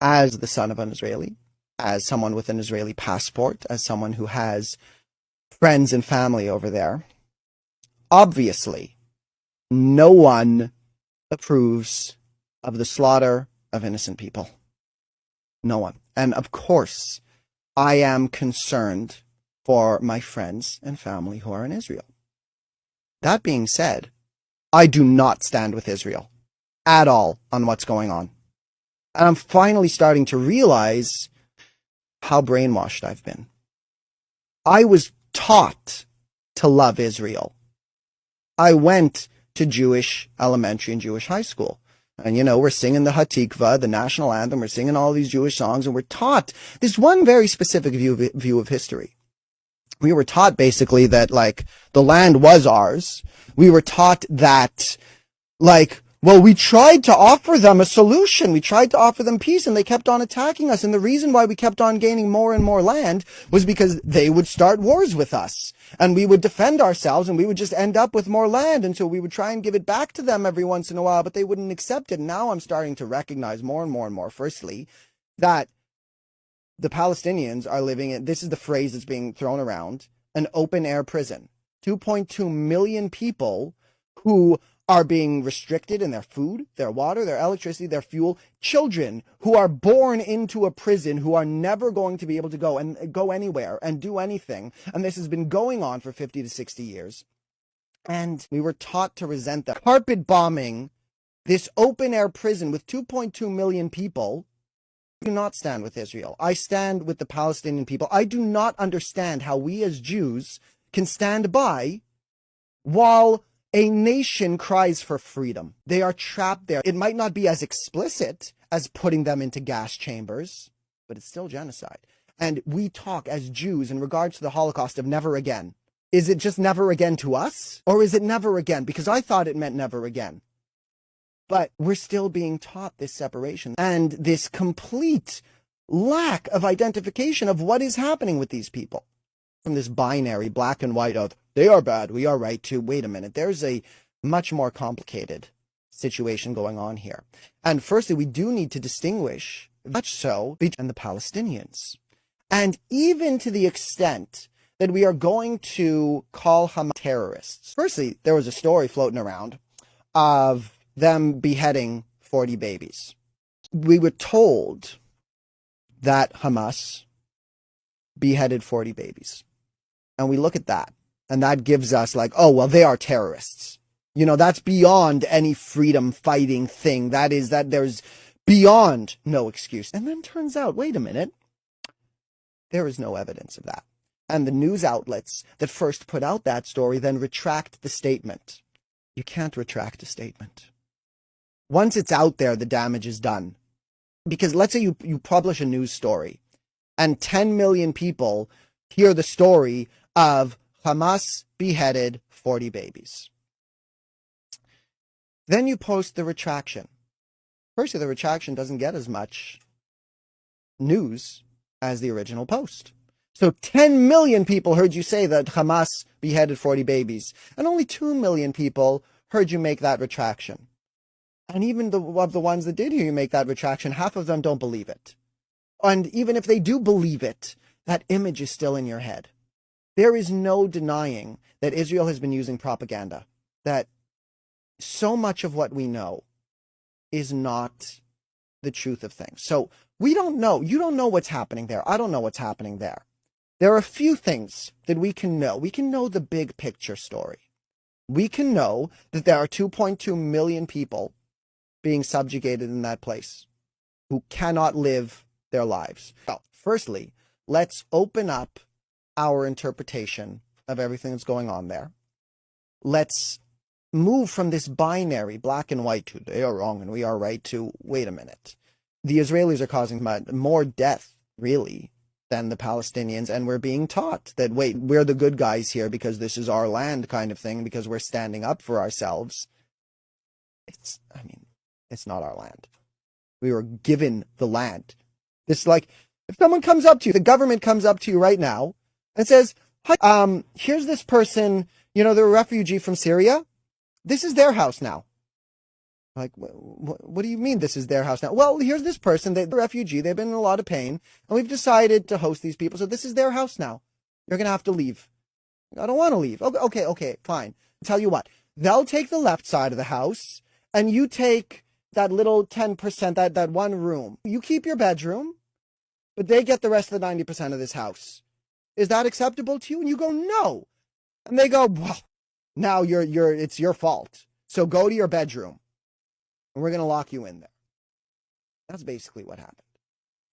as the son of an Israeli, as someone with an Israeli passport, as someone who has friends and family over there, obviously, no one approves of the slaughter of innocent people. No one. And of course, I am concerned for my friends and family who are in Israel. That being said, I do not stand with Israel at all on what's going on. And I'm finally starting to realize how brainwashed I've been. I was taught to love Israel. I went to Jewish elementary and Jewish high school. And, we're singing the Hatikva, the national anthem. We're singing all these Jewish songs, and we're taught this one very specific view of history. We were taught basically that, the land was ours. We were taught that, we tried to offer them a solution. We tried to offer them peace, and they kept on attacking us. And the reason why we kept on gaining more and more land was because they would start wars with us. And we would defend ourselves, and we would just end up with more land. And so we would try and give it back to them every once in a while, but they wouldn't accept it. Now I'm starting to recognize more and more and more, firstly, that the Palestinians are living in, this is the phrase that's being thrown around, an open-air prison. 2.2 million people who are being restricted in their food, their water, their electricity, their fuel. Children who are born into a prison who are never going to be able to go anywhere and do anything. And this has been going on for 50 to 60 years. And we were taught to resent that. Carpet bombing this open air prison with 2.2 million people. I do not stand with Israel. I stand with the Palestinian people. I do not understand how we as Jews can stand by while a nation cries for freedom. They are trapped there. It might not be as explicit as putting them into gas chambers, but it's still genocide. And we talk as Jews in regards to the Holocaust of never again. Is it just never again to us? Or is it never again? Because I thought it meant never again. But we're still being taught this separation and this complete lack of identification of what is happening with these people. From this binary black and white of they are bad, we are right, to wait a minute, there's a much more complicated situation going on here. And firstly, we do need to distinguish, much so, between the Palestinians. And even to the extent that we are going to call Hamas terrorists. Firstly, there was a story floating around of them beheading 40 babies. We were told that Hamas beheaded 40 babies. And we look at that, and that gives us they are terrorists. That's beyond any freedom fighting thing. There's beyond no excuse. And then turns out, wait a minute, there is no evidence of that. And the news outlets that first put out that story then retract the statement. You can't retract a statement. Once it's out there, the damage is done. Because let's say you publish a news story, and 10 million people hear the story of Hamas beheaded 40 babies. Then you post the retraction. Firstly, the retraction doesn't get as much news as the original post. So 10 million people heard you say that Hamas beheaded 40 babies, and only 2 million people heard you make that retraction. And even of the ones that did hear you make that retraction, half of them don't believe it. And even if they do believe it, that image is still in your head. There is no denying that Israel has been using propaganda, that so much of what we know is not the truth of things. So we don't know. You don't know what's happening there. I don't know what's happening there. There are a few things that we can know. We can know the big picture story. We can know that there are 2.2 million people being subjugated in that place who cannot live their lives. Well, firstly, let's open up our interpretation of everything that's going on there. Let's move from this binary, black and white, to they are wrong and we are right, to wait a minute. The Israelis are causing more death, really, than the Palestinians, and we're being taught that, wait, we're the good guys here because this is our land kind of thing, because we're standing up for ourselves. It's not our land. We were given the land. It's like, if someone comes up to you, the government comes up to you right now and says, hi, here's this person, they're a refugee from Syria. This is their house now. Like, what do you mean this is their house now? Well, here's this person, they're a refugee, they've been in a lot of pain, and we've decided to host these people, so this is their house now. You're going to have to leave. I don't want to leave. Okay, fine. Tell you what, they'll take the left side of the house, and you take that little 10%, that one room. You keep your bedroom, but they get the rest of the 90% of this house. Is that acceptable to you? And you go, no. And they go, well, now it's your fault. So go to your bedroom, and we're going to lock you in there. That's basically what happened.